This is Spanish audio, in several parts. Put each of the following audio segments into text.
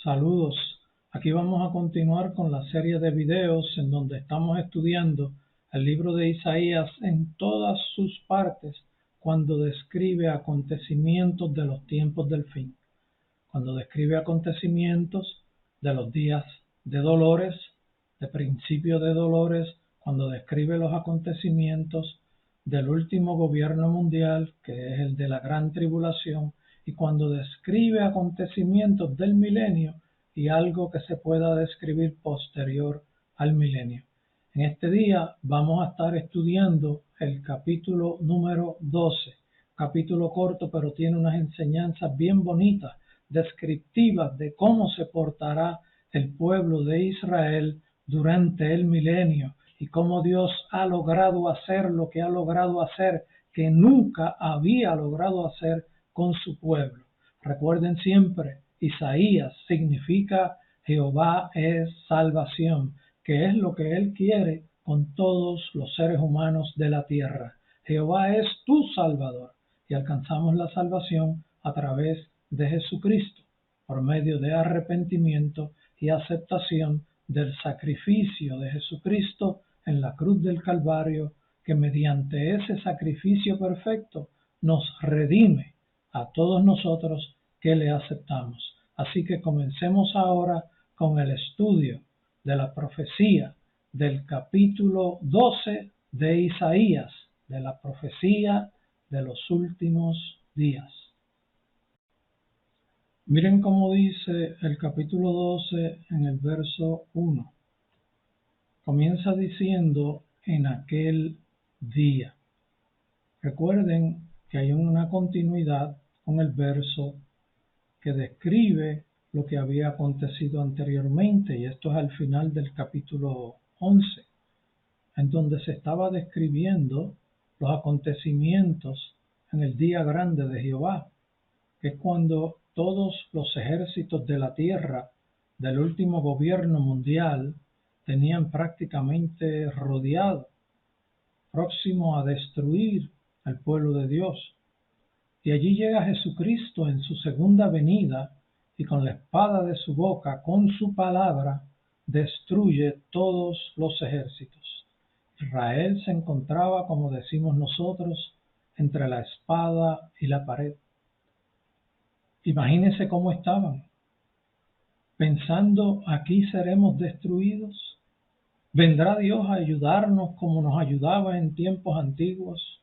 Saludos. Aquí vamos a continuar con la serie de videos en donde estamos estudiando el libro de Isaías en todas sus partes cuando describe acontecimientos de los tiempos del fin. Cuando describe acontecimientos de los días de dolores, de principio de dolores, cuando describe los acontecimientos del último gobierno mundial, que es el de la gran tribulación, y cuando describe acontecimientos del milenio y algo que se pueda describir posterior al milenio. En este día vamos a estar estudiando el capítulo número 12, capítulo corto, pero tiene unas enseñanzas bien bonitas, descriptivas de cómo se portará el pueblo de Israel durante el milenio y cómo Dios ha logrado hacer lo que ha logrado hacer, que nunca había logrado hacer con su pueblo. Recuerden siempre, Isaías significa Jehová es salvación, que es lo que Él quiere con todos los seres humanos de la tierra. Jehová es tu Salvador y alcanzamos la salvación a través de Jesucristo, por medio de arrepentimiento y aceptación del sacrificio de Jesucristo en la cruz del Calvario, que mediante ese sacrificio perfecto nos redime a todos nosotros que le aceptamos. Así que comencemos ahora con el estudio de la profecía del capítulo 12 de Isaías, de la profecía de los últimos días. Miren cómo dice el capítulo 12 en el verso 1. Comienza diciendo en aquel día. Recuerden que hay una continuidad con el verso que describe lo que había acontecido anteriormente, y esto es al final del capítulo 11, en donde se estaba describiendo los acontecimientos en el día grande de Jehová, que es cuando todos los ejércitos de la tierra del último gobierno mundial tenían prácticamente rodeado, próximo a destruir al pueblo de Dios. Y allí llega Jesucristo en su segunda venida y con la espada de su boca, con su palabra, destruye todos los ejércitos. Israel se encontraba, como decimos nosotros, entre la espada y la pared. Imagínense cómo estaban, pensando: aquí seremos destruidos. ¿Vendrá Dios a ayudarnos como nos ayudaba en tiempos antiguos?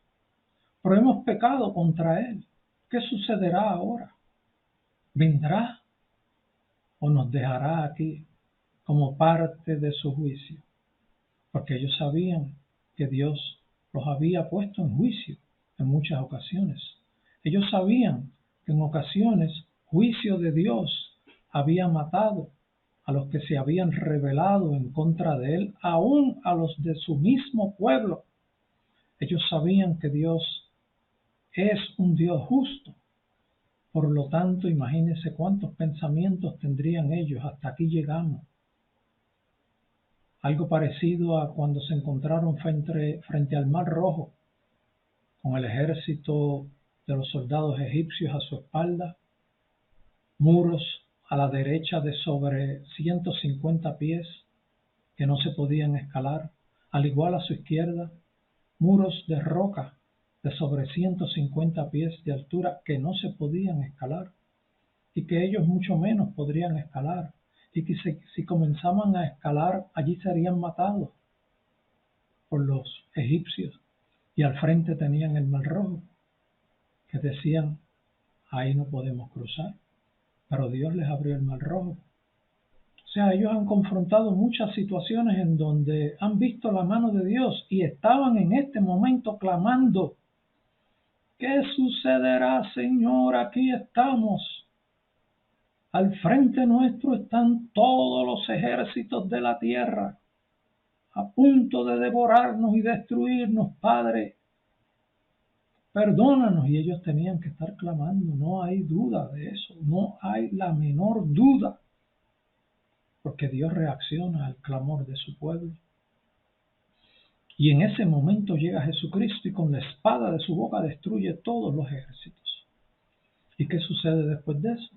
Pero hemos pecado contra Él. ¿Qué sucederá ahora? ¿Vendrá o nos dejará aquí como parte de su juicio? Porque ellos sabían que Dios los había puesto en juicio en muchas ocasiones. Ellos sabían que en ocasiones juicio de Dios había matado a los que se habían rebelado en contra de Él, aún a los de su mismo pueblo. Ellos sabían que Dios es un Dios justo. Por lo tanto, imagínense cuántos pensamientos tendrían ellos. Hasta aquí llegamos. Algo parecido a cuando se encontraron frente al Mar Rojo, con el ejército de los soldados egipcios a su espalda, muros a la derecha de sobre 150 pies que no se podían escalar, al igual a su izquierda, muros de roca de sobre 150 pies de altura que no se podían escalar y que ellos mucho menos podrían escalar, y que si comenzaban a escalar allí serían matados por los egipcios. Y al frente tenían el Mar Rojo, que decían: ahí no podemos cruzar, pero Dios les abrió el Mar Rojo. O sea, ellos han confrontado muchas situaciones en donde han visto la mano de Dios y estaban en este momento clamando: ¿qué sucederá, Señor? Aquí estamos. Al frente nuestro están todos los ejércitos de la tierra, a punto de devorarnos y destruirnos. Padre, perdónanos. Y ellos tenían que estar clamando, no hay duda de eso, no hay la menor duda, porque Dios reacciona al clamor de su pueblo. Y en ese momento llega Jesucristo y con la espada de su boca destruye todos los ejércitos. ¿Y qué sucede después de eso?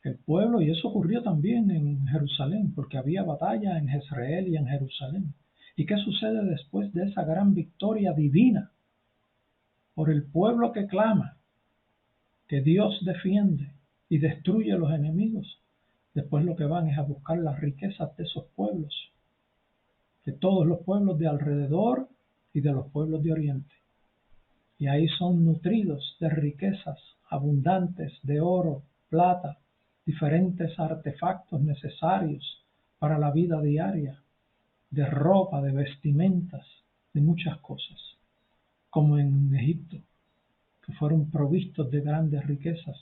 El pueblo, y eso ocurrió también en Jerusalén, porque había batalla en Jezreel y en Jerusalén. ¿Y qué sucede después de esa gran victoria divina por el pueblo que clama, que Dios defiende y destruye a los enemigos? Después lo que van es a buscar las riquezas de esos pueblos, de todos los pueblos de alrededor y de los pueblos de Oriente. Y ahí son nutridos de riquezas abundantes, de oro, plata, diferentes artefactos necesarios para la vida diaria, de ropa, de vestimentas, de muchas cosas, como en Egipto, que fueron provistos de grandes riquezas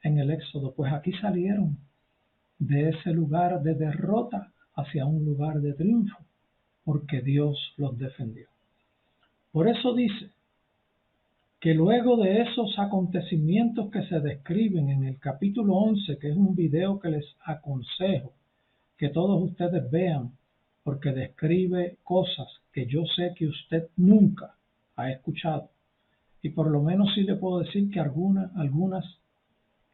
en el Éxodo. Pues aquí salieron de ese lugar de derrota hacia un lugar de triunfo, porque Dios los defendió. Por eso dice que luego de esos acontecimientos que se describen en el capítulo 11, que es un video que les aconsejo que todos ustedes vean, porque describe cosas que yo sé que usted nunca ha escuchado, y por lo menos sí le puedo decir que algunas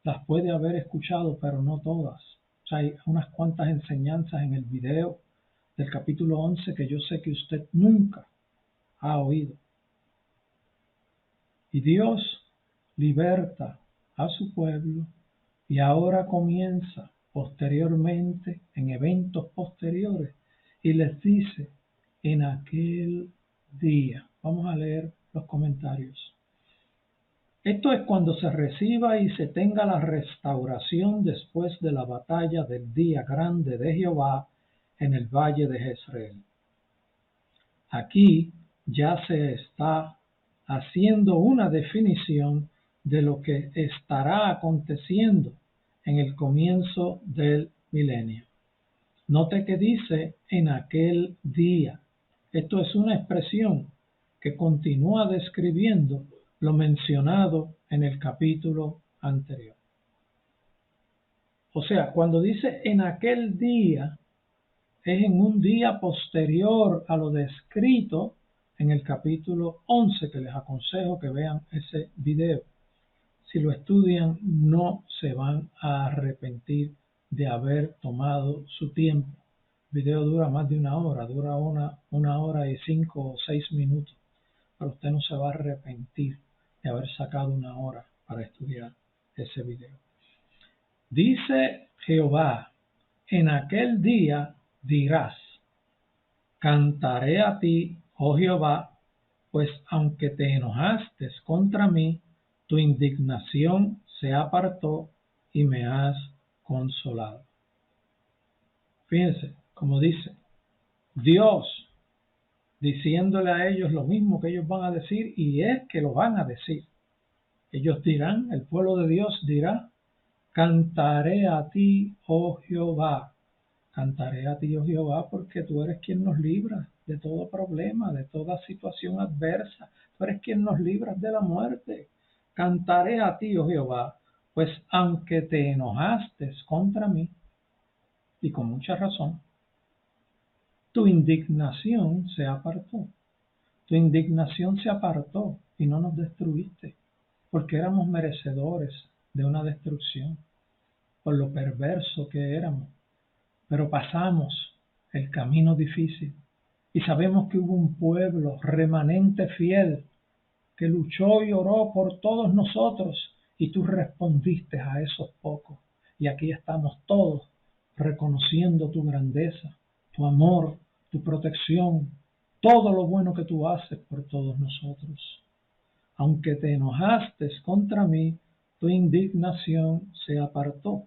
las puede haber escuchado, pero no todas. O sea, hay unas cuantas enseñanzas en el video del capítulo 11 que yo sé que usted nunca ha oído. Y Dios liberta a su pueblo y ahora comienza posteriormente, en eventos posteriores, y les dice, en aquel día. Vamos a leer los comentarios. Esto es cuando se reciba y se tenga la restauración después de la batalla del día grande de Jehová en el valle de Jezreel. Aquí ya se está haciendo una definición de lo que estará aconteciendo en el comienzo del milenio. Note que dice en aquel día. Esto es una expresión que continúa describiendo lo mencionado en el capítulo anterior. O sea, cuando dice en aquel día, es en un día posterior a lo descrito en el capítulo 11, que les aconsejo que vean ese video. Si lo estudian, no se van a arrepentir de haber tomado su tiempo. El video dura más de una hora, dura una hora y 5 o 6 minutos, pero usted no se va a arrepentir de haber sacado una hora para estudiar ese video. Dice Jehová, en aquel día dirás, cantaré a ti, oh Jehová, pues aunque te enojaste contra mí, tu indignación se apartó y me has consolado. Fíjense, como dice, Dios diciéndole a ellos lo mismo que ellos van a decir, y es que lo van a decir. Ellos dirán, el pueblo de Dios dirá, cantaré a ti, oh Jehová. Cantaré a ti, oh Jehová, porque tú eres quien nos libra de todo problema, de toda situación adversa. Tú eres quien nos libras de la muerte. Cantaré a ti, oh Jehová, pues aunque te enojaste contra mí, y con mucha razón, tu indignación se apartó. Tu indignación se apartó y no nos destruiste, porque éramos merecedores de una destrucción, por lo perverso que éramos. Pero pasamos el camino difícil y sabemos que hubo un pueblo remanente fiel que luchó y oró por todos nosotros y tú respondiste a esos pocos. Y aquí estamos todos reconociendo tu grandeza, tu amor, tu protección, todo lo bueno que tú haces por todos nosotros. Aunque te enojaste contra mí, tu indignación se apartó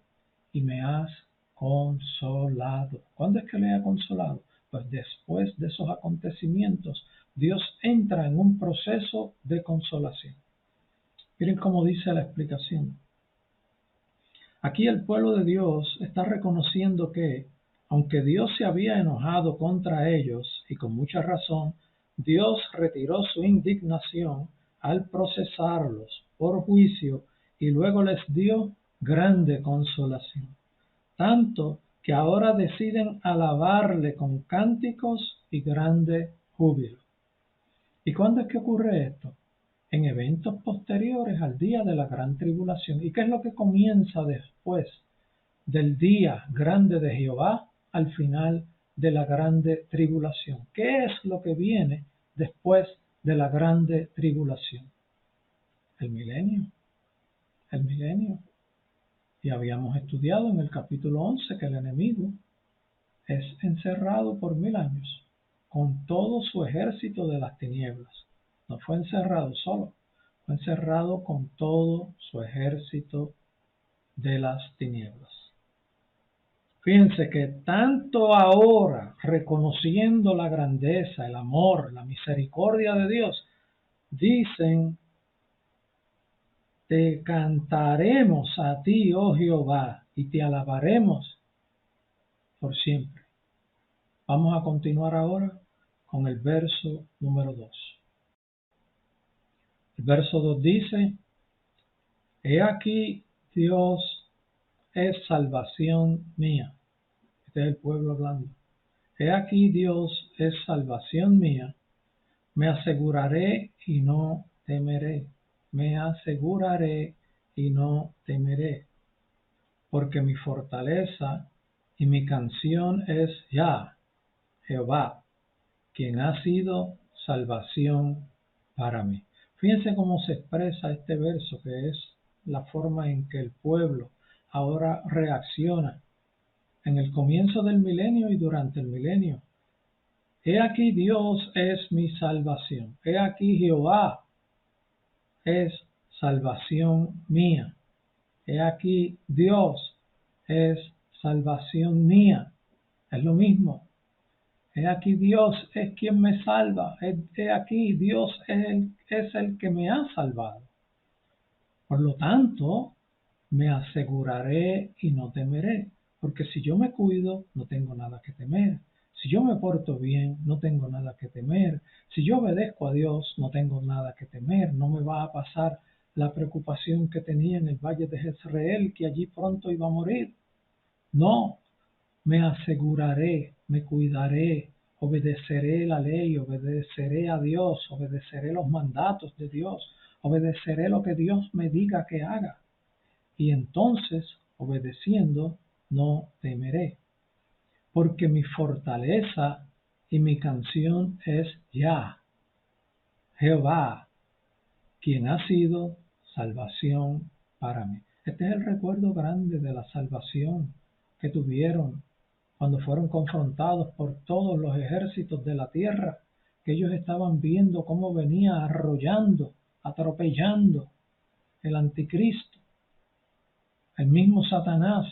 y me has consolado. ¿Cuándo es que le ha consolado? Pues después de esos acontecimientos, Dios entra en un proceso de consolación. Miren cómo dice la explicación. Aquí el pueblo de Dios está reconociendo que, aunque Dios se había enojado contra ellos, y con mucha razón, Dios retiró su indignación al procesarlos por juicio y luego les dio grande consolación. Tanto que ahora deciden alabarle con cánticos y grande júbilo. ¿Y cuándo es que ocurre esto? En eventos posteriores al día de la gran tribulación. ¿Y qué es lo que comienza después del día grande de Jehová al final de la grande tribulación. ¿Qué es lo que viene después de la grande tribulación? El milenio. El milenio. Y habíamos estudiado en el capítulo 11 que el enemigo es encerrado por 1000 años con todo su ejército de las tinieblas. No fue encerrado solo, fue encerrado con todo su ejército de las tinieblas. Fíjense que tanto ahora, reconociendo la grandeza, el amor, la misericordia de Dios, dicen: te cantaremos a ti, oh Jehová, y te alabaremos por siempre. Vamos a continuar ahora con el verso número 2. El verso 2 dice: he aquí Dios es salvación mía. Este es el pueblo hablando. He aquí Dios es salvación mía. Me aseguraré y no temeré. Me aseguraré y no temeré. Porque mi fortaleza y mi canción es Jehová, quien ha sido salvación para mí. Fíjense cómo se expresa este verso, que es la forma en que el pueblo ahora reacciona en el comienzo del milenio y durante el milenio. He aquí Dios es mi salvación. He aquí Jehová es salvación mía. He aquí Dios es salvación mía. Es lo mismo. He aquí Dios es quien me salva. He aquí Dios es el que me ha salvado. Por lo tanto, me aseguraré y no temeré. Porque si yo me cuido, no tengo nada que temer. Si yo me porto bien, no tengo nada que temer. Si yo obedezco a Dios, no tengo nada que temer. No me va a pasar la preocupación que tenía en el valle de Jezreel, que allí pronto iba a morir. No, me aseguraré, me cuidaré, obedeceré la ley, obedeceré a Dios, obedeceré los mandatos de Dios, obedeceré lo que Dios me diga que haga. Y entonces, obedeciendo, no temeré, porque mi fortaleza y mi canción es Jehová, quien ha sido salvación para mí. Este es el recuerdo grande de la salvación que tuvieron cuando fueron confrontados por todos los ejércitos de la tierra, que ellos estaban viendo cómo venía arrollando, atropellando el anticristo, el mismo Satanás,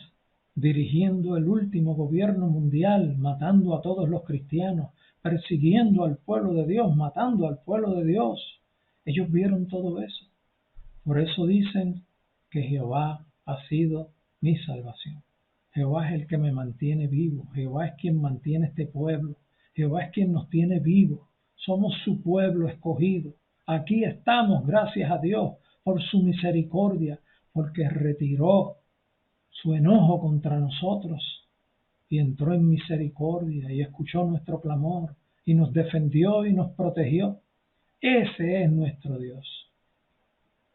dirigiendo el último gobierno mundial, matando a todos los cristianos, persiguiendo al pueblo de Dios, matando al pueblo de Dios. Ellos vieron todo eso. Por eso dicen que Jehová ha sido mi salvación. Jehová es el que me mantiene vivo. Jehová es quien mantiene este pueblo. Jehová es quien nos tiene vivos. Somos su pueblo escogido. Aquí estamos, gracias a Dios, por su misericordia, porque retiró su enojo contra nosotros y entró en misericordia y escuchó nuestro clamor y nos defendió y nos protegió. Ese es nuestro Dios.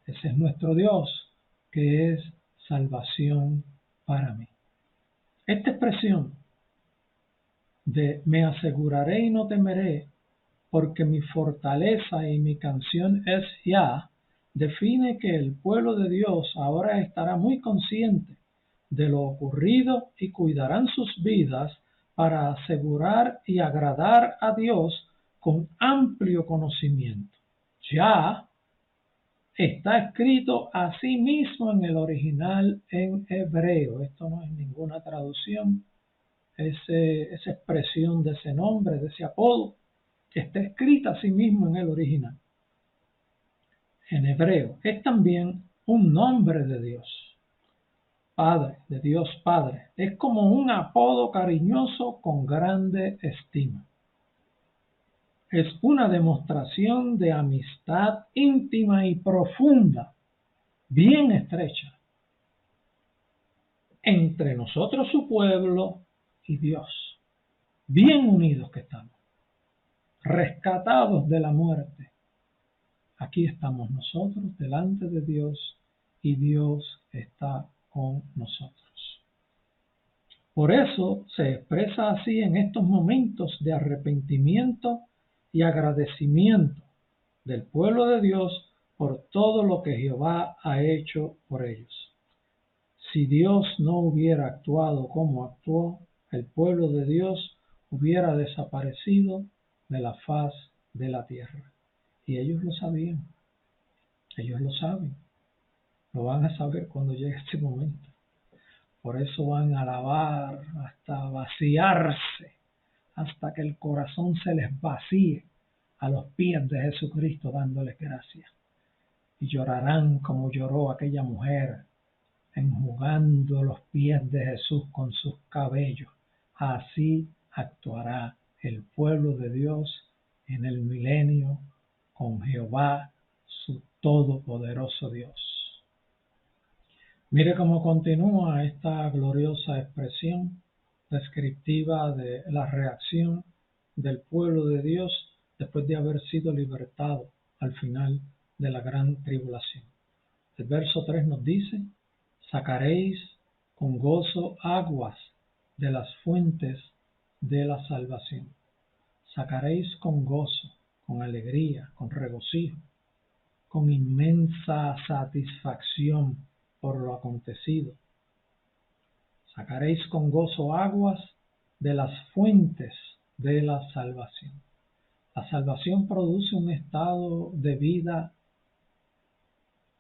Ese es nuestro Dios, que es salvación para mí. Esta expresión de me aseguraré y no temeré, porque mi fortaleza y mi canción es define que el pueblo de Dios ahora estará muy consciente de lo ocurrido y cuidarán sus vidas para asegurar y agradar a Dios con amplio conocimiento. Está escrito así mismo en el original en hebreo. Esto no es ninguna traducción. Esa expresión de ese nombre, de ese apodo, está escrita así mismo en el original. En hebreo es también un nombre de Dios. Padre, de Dios Padre. Es como un apodo cariñoso con grande estima. Es una demostración de amistad íntima y profunda, bien estrecha, entre nosotros su pueblo y Dios. Bien unidos que estamos, rescatados de la muerte. Aquí estamos nosotros delante de Dios y Dios está con nosotros. Por eso se expresa así en estos momentos de arrepentimiento y agradecimiento del pueblo de Dios por todo lo que Jehová ha hecho por ellos. Si Dios no hubiera actuado como actuó, el pueblo de Dios hubiera desaparecido de la faz de la tierra. Y ellos lo sabían, ellos lo saben, lo van a saber cuando llegue este momento. Por eso van a alabar hasta vaciarse, hasta que el corazón se les vacíe a los pies de Jesucristo dándoles gracias. Y llorarán como lloró aquella mujer, enjugando los pies de Jesús con sus cabellos. Así actuará el pueblo de Dios en el milenio con Jehová, su todopoderoso Dios. Mire cómo continúa esta gloriosa expresión descriptiva de la reacción del pueblo de Dios después de haber sido libertado al final de la gran tribulación. El verso 3 nos dice: sacaréis con gozo aguas de las fuentes de la salvación. Sacaréis con gozo, con alegría, con regocijo, con inmensa satisfacción por lo acontecido. Sacaréis con gozo aguas de las fuentes de la salvación. La salvación produce un estado de vida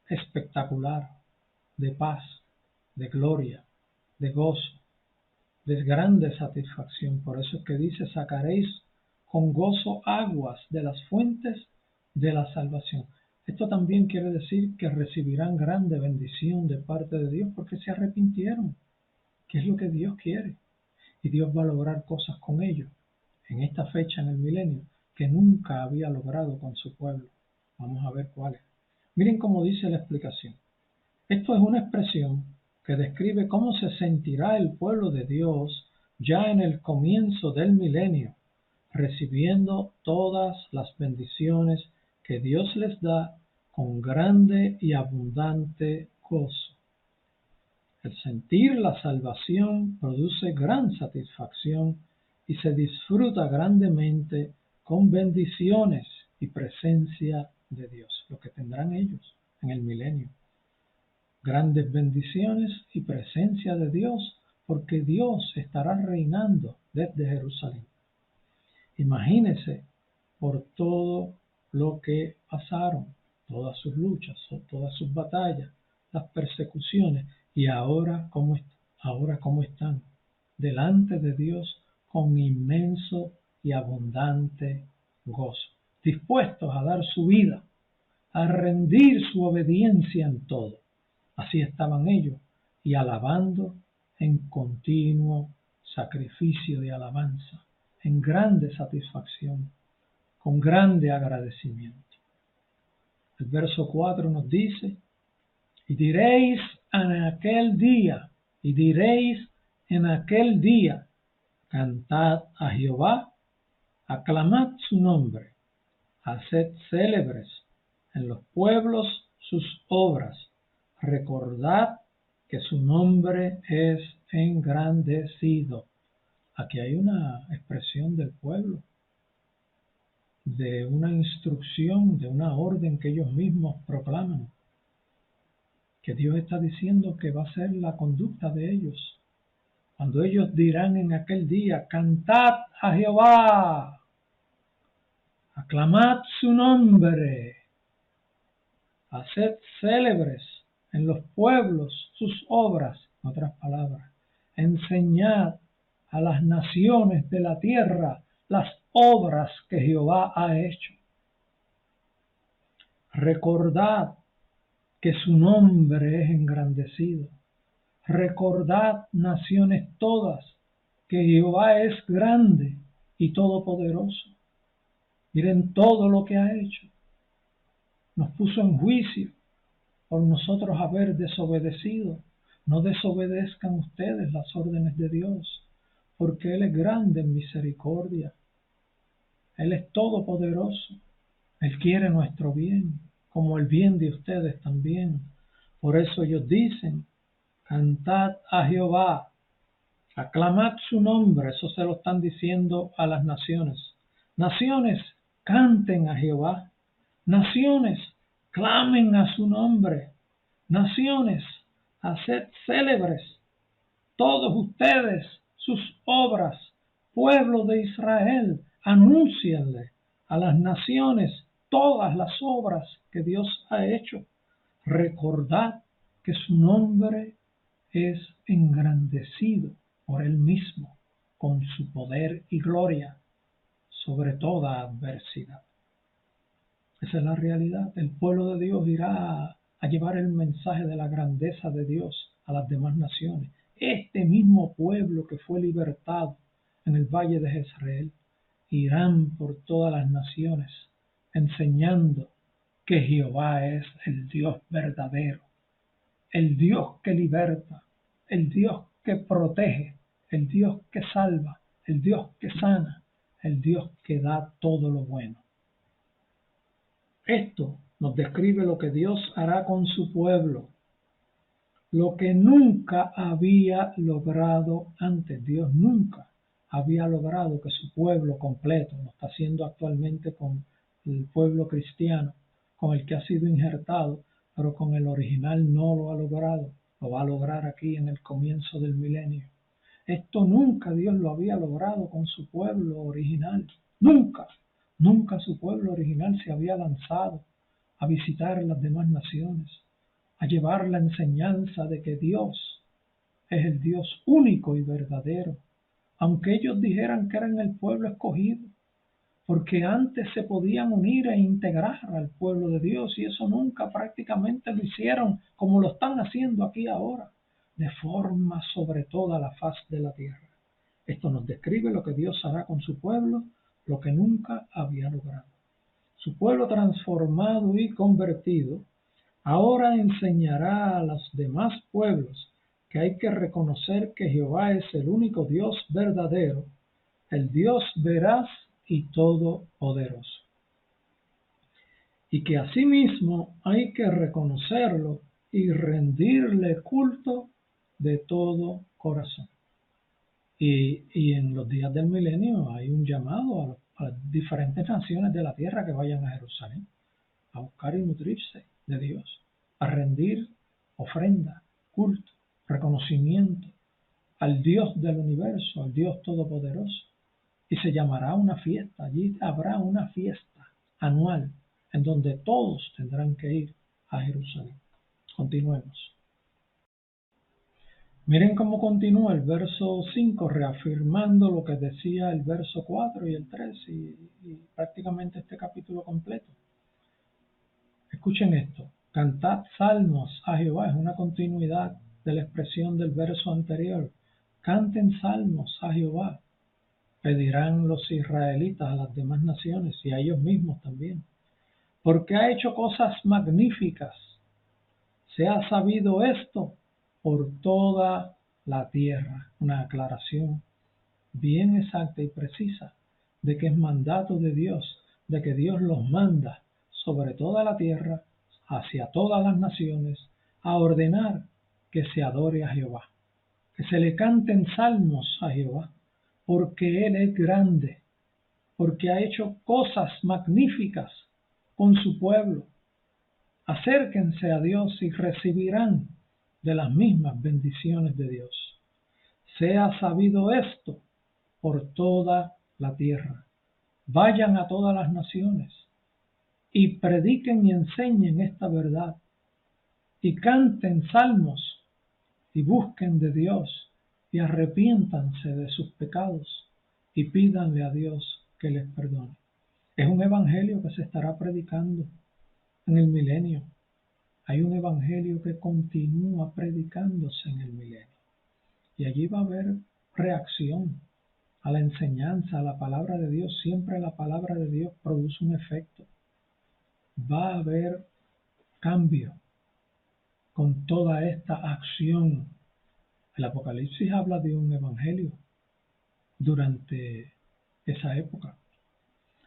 espectacular, de paz, de gloria, de gozo, de grande satisfacción. Por eso es que dice: sacaréis con gozo aguas de las fuentes de la salvación. Esto también quiere decir que recibirán grande bendición de parte de Dios porque se arrepintieron, que es lo que Dios quiere. Y Dios va a lograr cosas con ellos en esta fecha, en el milenio, que nunca había logrado con su pueblo. Vamos a ver cuáles. Miren cómo dice la explicación. Esto es una expresión que describe cómo se sentirá el pueblo de Dios ya en el comienzo del milenio, recibiendo todas las bendiciones que Dios les da con grande y abundante gozo. El sentir la salvación produce gran satisfacción y se disfruta grandemente con bendiciones y presencia de Dios, lo que tendrán ellos en el milenio. Grandes bendiciones y presencia de Dios, porque Dios estará reinando desde Jerusalén. Imagínese por todo lo que pasaron, todas sus luchas, todas sus batallas, las persecuciones, y ahora cómo están delante de Dios con inmenso y abundante gozo, dispuestos a dar su vida, a rendir su obediencia en todo. Así estaban ellos, y alabando en continuo sacrificio de alabanza, en grande satisfacción, con grande agradecimiento. El verso 4 nos dice: y diréis en aquel día, cantad a Jehová, aclamad su nombre, haced célebres en los pueblos sus obras, recordad que su nombre es engrandecido. Aquí hay una expresión del pueblo, de una instrucción, de una orden que ellos mismos proclaman, que Dios está diciendo que va a ser la conducta de ellos. Cuando ellos dirán en aquel día: cantad a Jehová, aclamad su nombre, haced célebres en los pueblos sus obras, en otras palabras, enseñad a las naciones de la tierra las obras que Jehová ha hecho. Recordad que su nombre es engrandecido. Recordad, naciones todas, que Jehová es grande y todopoderoso. Miren todo lo que ha hecho. Nos puso en juicio por nosotros haber desobedecido. No desobedezcan ustedes las órdenes de Dios, porque Él es grande en misericordia. Él es todopoderoso. Él quiere nuestro bien, como el bien de ustedes también. Por eso ellos dicen: cantad a Jehová, Aclamad su nombre, eso se lo están diciendo a las naciones. Naciones, canten a Jehová. Naciones, clamen a su nombre. Naciones, haced célebres todos ustedes sus obras. Pueblo de Israel, anúncienle a las naciones todas las obras que Dios ha hecho. Recordad que su nombre es engrandecido por él mismo, con su poder y gloria sobre toda adversidad. Esa es la realidad. El pueblo de Dios irá a llevar el mensaje de la grandeza de Dios a las demás naciones. Este mismo pueblo que fue libertado en el valle de Jezreel irán por todas las naciones enseñando que Jehová es el Dios verdadero, el Dios que liberta, el Dios que protege, el Dios que salva, el Dios que sana, el Dios que da todo lo bueno. Esto nos describe lo que Dios hará con su pueblo, lo que nunca había logrado antes. Dios nunca había logrado que su pueblo completo, lo está haciendo actualmente con el pueblo cristiano, con el que ha sido injertado, pero con el original no lo ha logrado. Lo va a lograr aquí en el comienzo del milenio. Esto nunca Dios lo había logrado con su pueblo original. Nunca, nunca su pueblo original se había lanzado a visitar las demás naciones, a llevar la enseñanza de que Dios es el Dios único y verdadero, aunque ellos dijeran que eran el pueblo escogido, porque antes se podían unir e integrar al pueblo de Dios y eso nunca prácticamente lo hicieron como lo están haciendo aquí ahora, de forma sobre toda la faz de la tierra. Esto nos describe lo que Dios hará con su pueblo, lo que nunca había logrado. Su pueblo transformado y convertido ahora enseñará a los demás pueblos que hay que reconocer que Jehová es el único Dios verdadero, el Dios veraz y todopoderoso. Y que asimismo hay que reconocerlo y rendirle culto de todo corazón. Y en los días del milenio hay un llamado a las diferentes naciones de la tierra que vayan a Jerusalén a buscar y nutrirse de Dios, a rendir ofrenda, culto, reconocimiento al Dios del universo, al Dios todopoderoso. Y se llamará una fiesta, allí habrá una fiesta anual en donde todos tendrán que ir a Jerusalén. Continuemos. Miren cómo continúa el verso 5, reafirmando lo que decía el verso 4 y el 3 y prácticamente este capítulo completo. Escuchen esto, cantad salmos a Jehová, es una continuidad de la expresión del verso anterior. Canten salmos a Jehová, pedirán los israelitas a las demás naciones y a ellos mismos también, porque ha hecho cosas magníficas. Se ha sabido esto por toda la tierra. Una aclaración bien exacta y precisa de que es mandato de Dios, de que Dios los manda sobre toda la tierra, hacia todas las naciones, a ordenar que se adore a Jehová, que se le canten salmos a Jehová, porque Él es grande, porque ha hecho cosas magníficas con su pueblo. Acérquense a Dios y recibirán de las mismas bendiciones de Dios. Sea sabido esto por toda la tierra. Vayan a todas las naciones y prediquen y enseñen esta verdad y canten salmos y busquen de Dios y arrepiéntanse de sus pecados y pídanle a Dios que les perdone. Es un evangelio que se estará predicando en el milenio. Hay un evangelio que continúa predicándose en el milenio. Y allí va a haber reacción a la enseñanza, a la palabra de Dios. Siempre la palabra de Dios produce un efecto. Va a haber cambio con toda esta acción. El Apocalipsis habla de un evangelio durante esa época.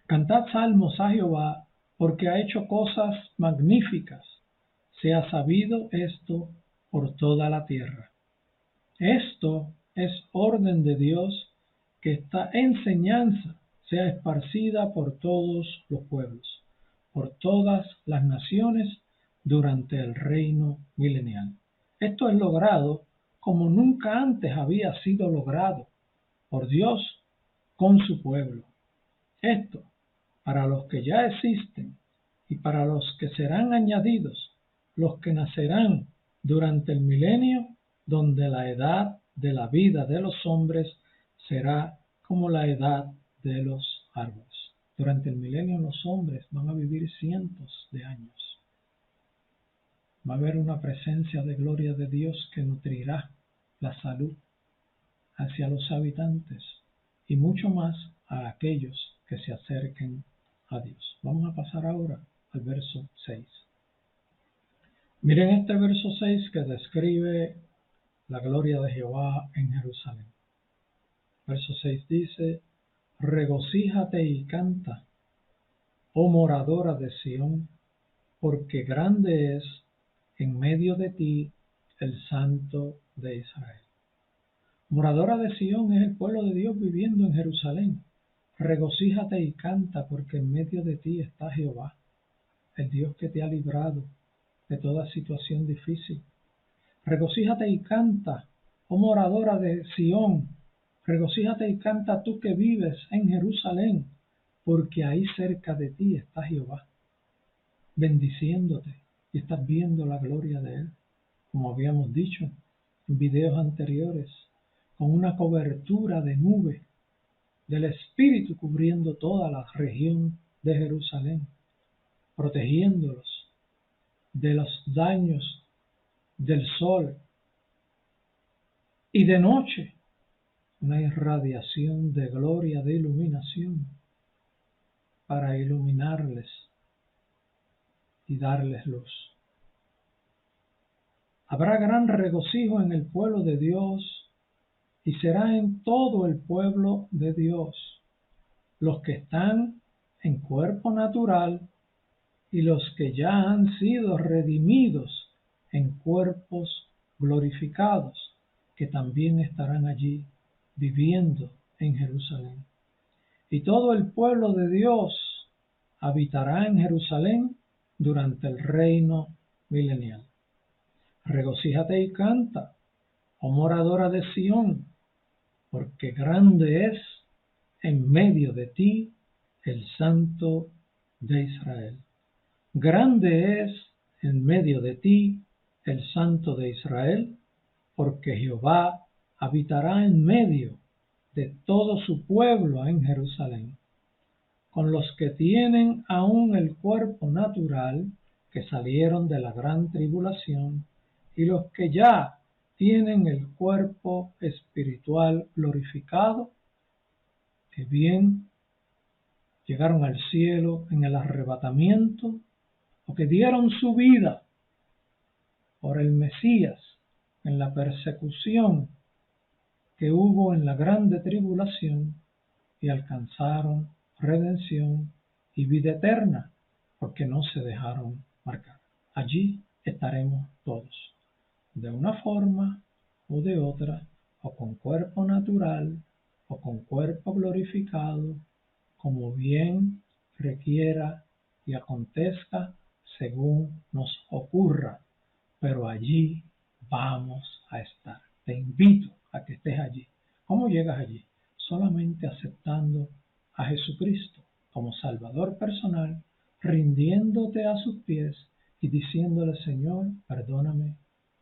Cantad salmos a Jehová porque ha hecho cosas magníficas. Se ha sabido esto por toda la tierra. Esto es orden de Dios que esta enseñanza sea esparcida por todos los pueblos, por todas las naciones durante el reino milenial. Esto es logrado como nunca antes había sido logrado por Dios con su pueblo. Esto para los que ya existen y para los que serán añadidos, los que nacerán durante el milenio, donde la edad de la vida de los hombres será como la edad de los árboles. Durante el milenio los hombres van a vivir cientos de años. Va a haber una presencia de gloria de Dios que nutrirá la salud hacia los habitantes y mucho más a aquellos que se acerquen a Dios. Vamos a pasar ahora al verso 6. Miren este verso 6 que describe la gloria de Jehová en Jerusalén. Verso 6 dice: regocíjate y canta, oh moradora de Sión, porque grande es en medio de ti el Santo de Israel. Moradora de Sión es el pueblo de Dios viviendo en Jerusalén. Regocíjate y canta, porque en medio de ti está Jehová, el Dios que te ha librado de toda situación difícil. Regocíjate y canta, oh moradora de Sión. Regocíjate y canta tú que vives en Jerusalén, porque ahí cerca de ti está Jehová, bendiciéndote, y estás viendo la gloria de Él, como habíamos dicho en videos anteriores, con una cobertura de nube del Espíritu cubriendo toda la región de Jerusalén, protegiéndolos de los daños del sol y de noche, una irradiación de gloria, de iluminación, para iluminarles y darles luz. Habrá gran regocijo en el pueblo de Dios y será en todo el pueblo de Dios, los que están en cuerpo natural y los que ya han sido redimidos en cuerpos glorificados, que también estarán allí viviendo en Jerusalén. Y todo el pueblo de Dios habitará en Jerusalén durante el reino milenial. Regocíjate y canta, oh moradora de Sión, porque grande es en medio de ti el Santo de Israel. Grande es en medio de ti el Santo de Israel, porque Jehová habitará en medio de todo su pueblo en Jerusalén. Con los que tienen aún el cuerpo natural, que salieron de la gran tribulación, y los que ya tienen el cuerpo espiritual glorificado, que bien llegaron al cielo en el arrebatamiento, o que dieron su vida por el Mesías en la persecución que hubo en la grande tribulación, y alcanzaron redención y vida eterna, porque no se dejaron marcar. Allí estaremos todos, de una forma o de otra, o con cuerpo natural, o con cuerpo glorificado, como bien requiera y acontezca según nos ocurra, pero allí vamos a estar. Te invito a que estés allí. ¿Cómo llegas allí? Solamente aceptando a Jesucristo como Salvador personal, rindiéndote a sus pies y diciéndole: Señor, perdóname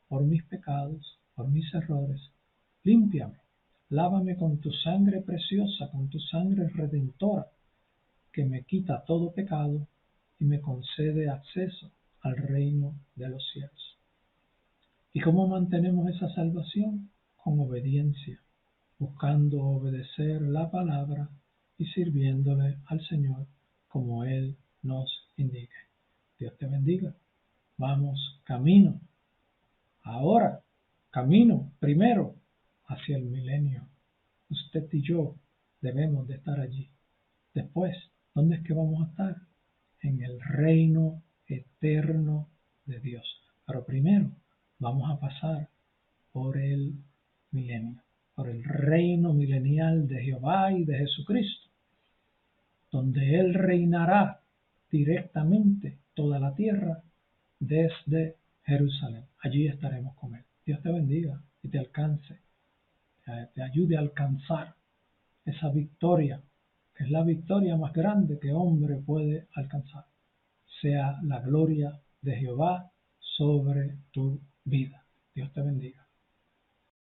por mis pecados, por mis errores, límpiame, lávame con tu sangre preciosa, con tu sangre redentora, que me quita todo pecado y me concede acceso al reino de los cielos. ¿Y cómo mantenemos esa salvación? Con obediencia, buscando obedecer la palabra y sirviéndole al Señor como Él nos indique. Dios te bendiga. Vamos camino, ahora, camino primero hacia el milenio. Usted y yo debemos de estar allí. Después, ¿dónde es que vamos a estar? En el reino eterno de Dios. Pero primero vamos a pasar por el milenio. por el reino milenial de Jehová y de Jesucristo, donde Él reinará directamente toda la tierra desde Jerusalén. Allí estaremos con Él. Dios te bendiga y te alcance, te ayude a alcanzar esa victoria, que es la victoria más grande que hombre puede alcanzar. Sea la gloria de Jehová sobre tu vida. Dios te bendiga.